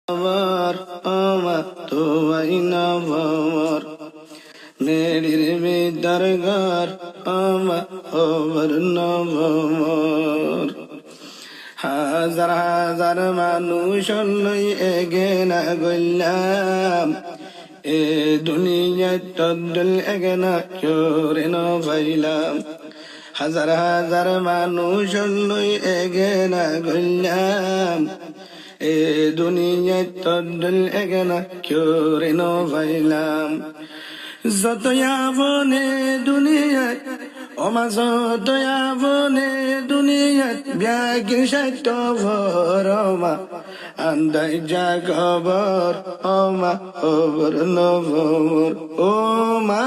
আমার আমার তোমায় নভর মেরির দরগার আমার খবর নভর হাজার হাজার মানুষ লই এগে না গইলাম এ দুনিয়ায় তদ্দল এগে না চোরে নভাইলাম হাজার হাজার মানুষ লই এগে না গইলাম এ দুনিয়ায় তদ্দল এগে না চোরে নভাইলাম যতই আপনে দুনিয়ায় ওমা যতই আপনে দুনিয়ায় ব্যাগির সাহিত্য ভরমা আন্দাই যা খবর ওমা খবর নভর ও মা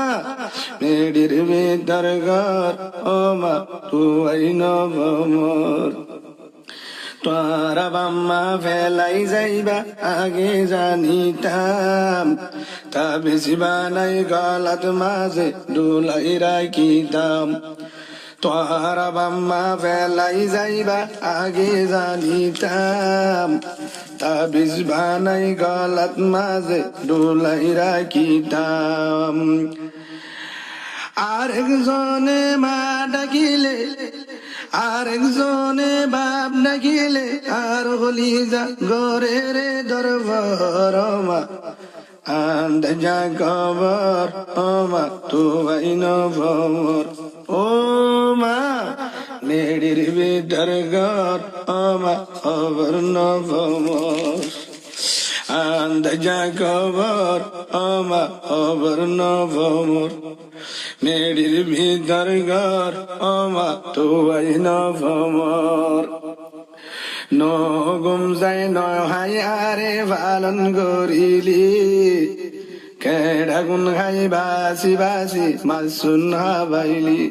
মেডির ভিতর ঘর ওমা তুই নভর তোরা বাম্মা ফেলাই যাইবা আগে জানিতাম তা বেশি বানাই গলাত মাঝে ডুলাই রাখিতাম তোরা বাম্মা ফেলাই যাইবা আগে জানিতাম তা বেশি বানাই গলাত মাঝে ডুলাই রাখিতাম আর একজনে মা ডাকিলে আর একজনে বাপ ডাকিলে আর হলি যা গরে রে দরবার মা আন্দ যা খবর ও মা তুই নভর ও মা মেডির ভিতর ঘর ও মা খবর নভর আন্দ যা খবর ও মা খবর নভর মেডির ভিতর ঘর ও মা তুই নভর নো গুম যায় নয় হাই আরে পালন করিলি কেডা গুন খাই বাসি বাসি মাসুন হাবাইলি